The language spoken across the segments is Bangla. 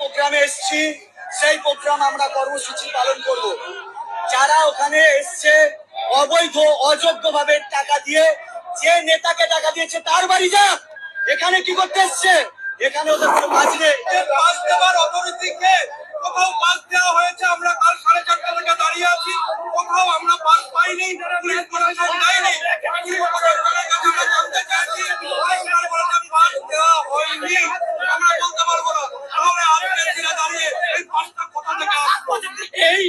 প্রোগ্রামে এসেছি সেই প্রোগ্রাম আমরা কর্মসূচি পালন করব। যারা ওখানে এসছে অবৈধ অযোগ্যভাবে টাকা দিয়ে, যে নেতাকে টাকা দিয়েছে তার বাড়ি যাক। এখানে কি করতে এসছে? এখানে ওদের কোনো কাজ নেই। পাস দেওয়ার অথরিটিকে কোথাও পাস দেওয়া হয়েছে? আমরা কাল 4:30 থেকে দাঁড়িয়ে আছি, কোথাও আমরা পাস পাইনি, পুলিশ প্রশাসন দেয়নি। পুলিশ প্রশাসনের কাছে আমরা জানতে চাইছি পাস দেওয়া হয়নি, আমরা বলতে পারবো না। তাহলে আজকের দিনে দাঁড়িয়ে এই পাসটা কোথা থেকে আসবে? এই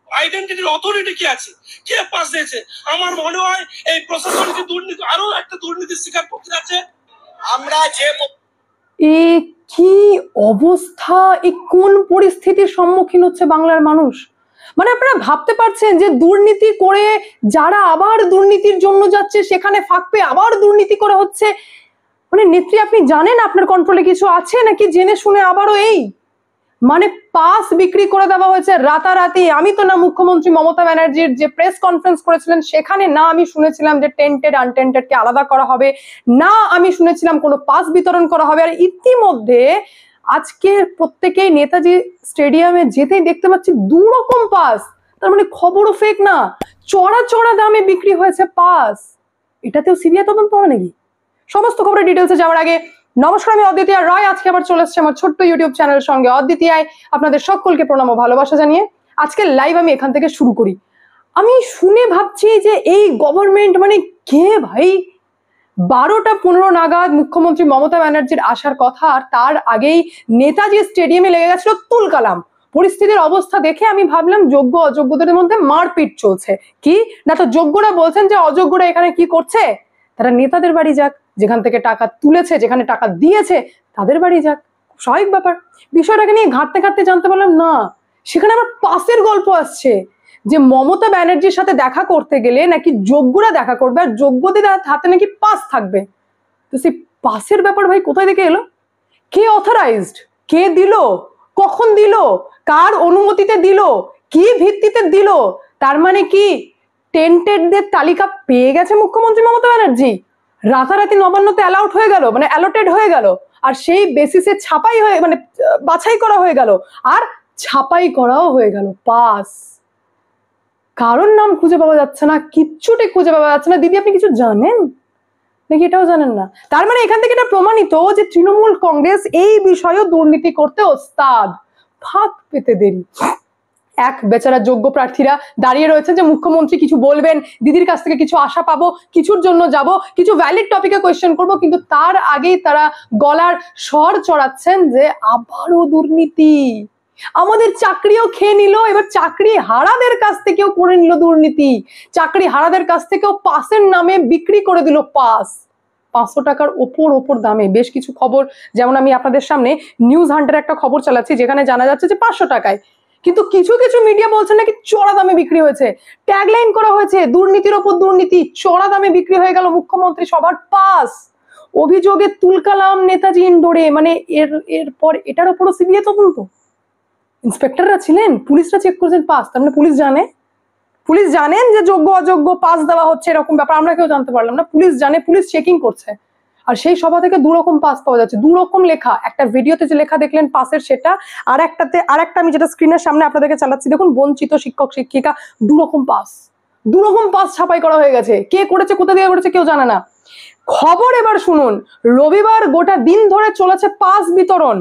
আইডেন্টিটির অথরিটি কি আছে? কে পাস দিয়েছে? আমার মনে হয় এই প্রশাসনিক দুর্নীতি আরো একটা দুর্নীতির শিকার করতে যাচ্ছে। আমরা যে কি অবস্থা, এই কোন পরিস্থিতির সম্মুখীন হচ্ছে বাংলার মানুষ? মানে আপনারা ভাবতে পারছেন যে দুর্নীতি করে যারা আবার দুর্নীতির জন্য যাচ্ছে সেখানে ফাঁক পেয়ে আবার দুর্নীতি করে হচ্ছে। মানে নেত্রী, আপনি জানেন আপনার কন্ট্রোলে কিছু আছে নাকি জেনে শুনে আবারও এই মানে পাস বিক্রি করে দেওয়া হয়েছে রাতারাতি? আমি তো না মুখ্যমন্ত্রী মমতা ব্যানার্জির যে প্রেস কনফারেন্স করেছিলেন সেখানে না আমি শুনেছিলাম যে টেন্টেড আনটেন্টেড কে আলাদা করা হবে, না আমি শুনেছিলাম কোনো পাস বিতরণ করা হবে। আর ইতিমধ্যে আজকে প্রত্যেকেই নেতাজি স্টেডিয়ামে যেতেই দেখতে পাচ্ছি 2 রকম পাস। তার মানে খবরও ফেক না, চড়া চড়া দামে বিক্রি হয়েছে পাস। এটাতেও সিবিআই তদন্ত হবে নাকি? সমস্ত খবরের ডিটেলসে যাওয়ার আগে নমস্কার, আমি অদ্বিতীয়া রায়। আজকে আবার চলে এসেছি আমার ছোট্ট ইউটিউব চ্যানেল সঙ্গে অদ্বিতীয়ায়। আপনাদের সকলকে প্রণাম ও ভালোবাসা জানিয়ে আজকে লাইভ আমি এখান থেকে শুরু করি। আমি শুনে ভাবছি যে এই গভর্নমেন্ট মানে কে ভাই? 12টা 15 নাগাদ মুখ্যমন্ত্রী মমতা ব্যানার্জির আসার কথা, আর তার আগেই নেতাজি স্টেডিয়ামে লেগে গেছিল তুলকালাম। পরিস্থিতির অবস্থা দেখে আমি ভাবলাম যোগ্য অযোগ্যদের মধ্যে মারপিট চলছে। কি না, তো যোগ্যরা বলছেন যে অযোগ্যরা এখানে কি করছে, তারা নেতাদের বাড়ি যাক, যেখান থেকে টাকা তুলেছে, যেখানে টাকা দিয়েছে তাদের বাড়ি যাক। স্বাভাবিক ব্যাপার। বিষয়টাকে নিয়ে ঘাঁটতে ঘাঁটতে জানতে পারলাম না, সেখানে আবার পাসের গল্প আসছে, যে মমতা ব্যানার্জির সাথে দেখা করতে গেলে নাকি যোগ্যরা দেখা করবে আর যোগ্যদের হাতে নাকি পাস থাকবে। তো সেই পাসের ব্যাপার ভাই কোথায় থেকে এলো? কে অথরাইজড? কে দিল? কখন দিল? কার অনুমতিতে দিল? কি ভিত্তিতে দিল? তার মানে কি টেন্টেডদের তালিকা পেয়ে গেছে মুখ্যমন্ত্রী মমতা ব্যানার্জি? রাতারাতি নবান্নতে অ্যালাউট হয়ে গেল, মানে অ্যালোটেড হয়ে গেল, আর সেই বেসিসে ছাপাই হয়ে মানে বাছাই করা হয়ে গেল, আর ছাপাই করাও হয়ে গেল পাস। কারোর নাম খুঁজে পাওয়া যাচ্ছে না, কিচ্ছুটি খুঁজে পাওয়া যাচ্ছে না। দিদি, আপনি কিছু জানেন নাকি এটাও জানেন না? তার মানে এখান থেকে এটা প্রমাণিত যে তৃণমূল কংগ্রেস এই বিষয়েও দুর্নীতি করতে ওস্তাদ। ফাঁক পেতে দেরি। এক বেচারা যোগ্য প্রার্থীরা দাঁড়িয়ে রয়েছে যে মুখ্যমন্ত্রী কিছু বলবেন, দিদির কাছ থেকে কিছু আশা পাবো, কিছুর জন্য যাব, কিছু ভ্যালিড টপিকে কোয়েশ্চেন করব, কিন্তু তার আগেই তারা গলার স্বর চড়াচ্ছেন যে আবারও দুর্নীতি, আমাদের চাকরিও খেয়ে নিল, এবার চাকরি হারাদের কাছ থেকেও করে নিল দুর্নীতি, চাকরি হারাদের কাছ থেকেও পাসের নামে বিক্রি করে দিল পাস 500 টাকার ওপর দামে। বেশ কিছু খবর, যেমন আমি আপনাদের সামনে নিউজ হান্টার একটা খবর চালাচ্ছি যেখানে জানা যাচ্ছে যে 500 টাকায়, কিন্তু কিছু কিছু মিডিয়া বলছে নাকি চড়া দামে বিক্রি হয়েছে। ট্যাগলাইন করা হয়েছে দুর্নীতির ওপর দুর্নীতি, চড়া দামে বিক্রি হয়ে গেল মুখ্যমন্ত্রী সবার পাস। অভিযোগে তুলকালাম নেতাজি ইন্ডোরে। মানে এরপর এটার উপরও সিবিআই তদন্ত। ইন্সপেক্টররা ছিলেন, পুলিশরা চেক করেছেন পাস। তার মানে পুলিশ জানেন যে যোগ্য অযোগ্য পাস দেওয়া হচ্ছে, এরকম ব্যাপার আমরা কেউ জানতে পারলাম না। পুলিশ জানে, পুলিশ চেকিং করছে। আর সেই সভা থেকে 2 রকম পাস পাওয়া যাচ্ছে, 2 রকম লেখা। একটা ভিডিওতে যে লেখা দেখলেন পাসের সেটা, আর একটা আমি যেটা স্ক্রিনের সামনে আপনাদেরকে চালাচ্ছি দেখুন, বঞ্চিত শিক্ষক শিক্ষিকা, 2 রকম পাস ছাপাই করা হয়ে গেছে। কে করেছে, কোথা দিয়ে করেছে কেউ জানে না। খবর এবার শুনুন, রবিবার গোটা দিন ধরে চলেছে পাস বিতরণ,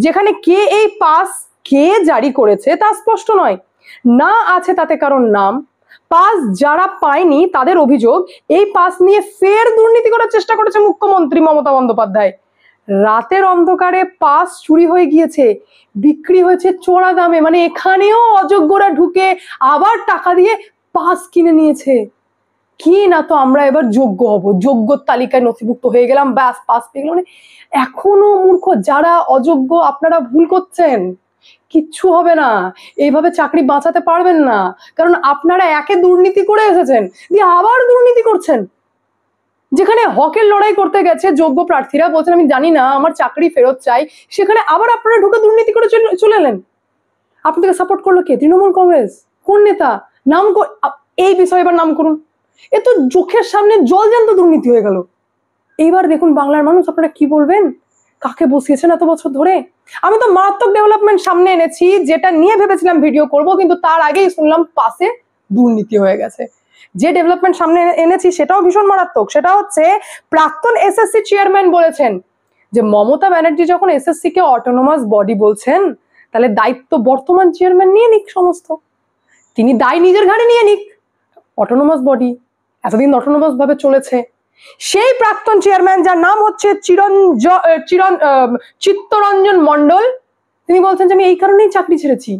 যেখানে কে এই পাস কে জারি করেছে তা স্পষ্ট নয়, না আছে তাতে কারোর নাম। পাস যারা পায়নি তাদের অভিযোগ এই পাস নিয়ে ফের দুর্নীতি করার চেষ্টা করেছে মুখ্যমন্ত্রী মমতা বন্দ্যোপাধ্যায়। রাতের অন্ধকারে পাস চুরি হয়ে গিয়েছে, বিক্রি হয়েছে চড়া দামে। মানে এখানেও অযোগ্যরা ঢুকে আবার টাকা দিয়ে পাস কিনে নিয়েছে। কি না, তো আমরা এবার যোগ্য হব, যোগ্য তালিকায় নথিভুক্ত হয়ে গেলাম, ব্যাস পাস পেয়ে গেলাম। মানে এখনো মূর্খ যারা অযোগ্য, আপনারা ভুল করছেন, কিচ্ছু হবে না, এইভাবে চাকরি বাঁচাতে পারবেন না। কারণ আপনারা একে দুর্নীতি করে এসেছেন, দিয়ে আবার দুর্নীতি করছেন। যেখানে হকের লড়াই করতে গেছে যোগ্য প্রার্থীরা বলছেন আমি জানি না, আমার চাকরি ফেরত চাই, সেখানে আবার আপনারা ঢুকে দুর্নীতি করে চলে এলেন। আপনাদেরকে সাপোর্ট করলো কে? তৃণমূল কংগ্রেস। কোন নেতা? নাম এই বিষয়ে এবার নাম করুন। এ তো চোখের সামনে জলজ্যান্ত দুর্নীতি হয়ে গেল। এইবার দেখুন বাংলার মানুষ আপনারা কি বলবেন, কাকে বসিয়েছেন এত বছর ধরে। আমি তো মারাত্মক ডেভেলপমেন্ট সামনে এনেছি, যেটা নিয়ে ভেবেছিলাম ভিডিও করব, কিন্তু তার আগেই শুনলাম পাশে দুর্নীতি হয়ে গেছে। যে ডেভেলপমেন্ট সামনে এনেছি সেটাও ভীষণ মারাত্মক। সেটা হচ্ছে প্রাক্তন এসএসসি চেয়ারম্যান বলেছেন যে মমতা ব্যানার্জি যখন এসএসসি কে অটোনোমাস বডি বলছেন, তাহলে দায়িত্ব বর্তমান চেয়ারম্যান নিয়ে নিক সমস্ত, তিনি দায় নিজের ঘাড়ে নিয়ে নিক। অটোনোমাস বডি এতদিন অটোনোমাস ভাবে চলেছে। সেই প্রাক্তন চেয়ারম্যান, যার নাম হচ্ছে চিত্তরঞ্জন মণ্ডল, তিনি বলছেন যে আমি এই কারণেই চাকরি ছেড়েছি,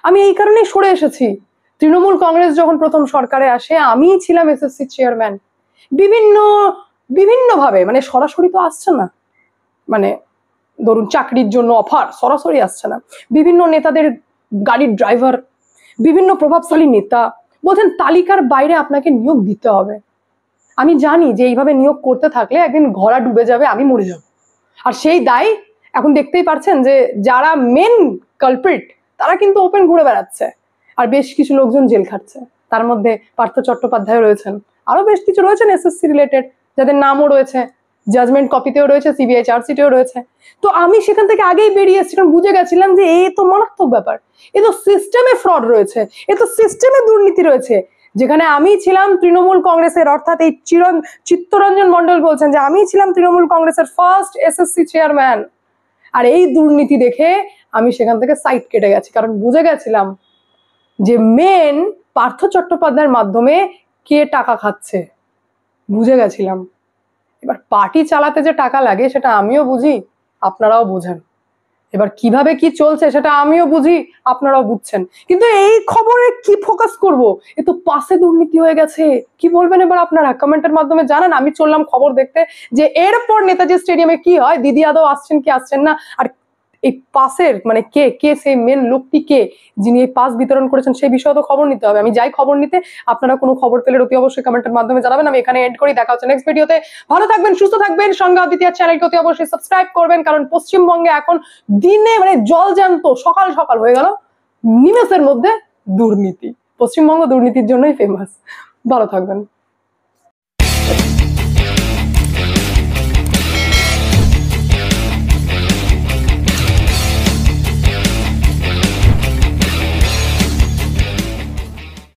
আমি এই কারণেই সরে এসেছি। তৃণমূল কংগ্রেস যখন প্রথম সরকারে আসে আমিই ছিলাম এসএসসি চেয়ারম্যান। বিভিন্ন ভাবে, মানে সরাসরি তো আসছে না, মানে ধরুন চাকরির জন্য অফার সরাসরি আসছে না, বিভিন্ন নেতাদের গাড়ির ড্রাইভার, বিভিন্ন প্রভাবশালী নেতা বলছেন তালিকার বাইরে আপনাকে নিয়োগ দিতে হবে। আমি জানি যে এইভাবে নিয়োগ করতে থাকলে একদিন ঘোড়া ডুবে যাবে, আমি মরে যাব। আর সেই দায় এখন দেখতেই পারছেন যে যারা মেন কালপ্রিট তারা কিন্তু ওপেন ঘুরে বেড়াচ্ছে, আর বেশ কিছু লোকজন জেল খাটছে। তার মধ্যে পার্থ চট্টোপাধ্যায় রয়েছেন, আরো বেশ কিছু রয়েছেন এসএসসি রিলেটেড, যাদের নামও রয়েছে, জাজমেন্ট কপিতেও রয়েছে, সিবিআই চার্জশিটেও রয়েছে। তো আমি সেখান থেকে আগেই বেরিয়ে এসেছি, কারণ বুঝে গেছিলাম যে এ তো মারাত্মক ব্যাপার, এ তো সিস্টেমে ফ্রড রয়েছে, এ তো সিস্টেমে দুর্নীতি রয়েছে। যেখানে আমি ছিলাম তৃণমূল কংগ্রেসের, অর্থাৎ এই চিত্তরঞ্জন মণ্ডল বলছেন যে আমি ছিলাম তৃণমূল কংগ্রেসের ফার্স্ট এসএসসি চেয়ারম্যান, আর এই দুর্নীতি দেখে আমি সেখান থেকে সাইড কেটে গেছি, কারণ বুঝে গেছিলাম যে মেন পার্থ চট্টোপাধ্যায়ের মাধ্যমে কে টাকা খাচ্ছে, বুঝে গেছিলাম। এবার পার্টি চালাতে যে টাকা লাগে সেটা আমিও বুঝি, আপনারাও বুঝেন। এবার কিভাবে কি চলছে সেটা আমিও বুঝি, আপনারাও বুঝছেন। কিন্তু এই খবরে কি ফোকাস করব? এ তো পাশে দুর্নীতি হয়ে গেছে। কি বলবেন এবার আপনারা কমেন্টের মাধ্যমে জানান। আমি চললাম খবর দেখতে যে এরপর নেতাজি স্টেডিয়ামে কি হয়, দিদি আদৌ আসছেন কি আসছেন না, আর এই পাসের মানে কে কে সেই মেন লোকটি কে যিনি এই পাস বিতরণ করেছেন সেই বিষয়ে তো খবর নিতে হবে। আমি যাই খবর নিতে, আপনারা কোনো খবর পেলে অতি অবশ্যই কমেন্টের মাধ্যমে জানাবেন। আমি এখানে এন্ড করি, দেখা হচ্ছে নেক্সট ভিডিওতে। ভালো থাকবেন, সুস্থ থাকবেন, সংগ্রাম দ্বিতীয় চ্যানেলকে অতি অবশ্যই সাবস্ক্রাইব করবেন, কারণ পশ্চিমবঙ্গে এখন দিনে মানে জলজ্যান্ত সকাল সকাল হয়ে গেল নিমেষের মধ্যে দুর্নীতি। পশ্চিমবঙ্গ দুর্নীতির জন্যই ফেমাস। ভালো থাকবেন।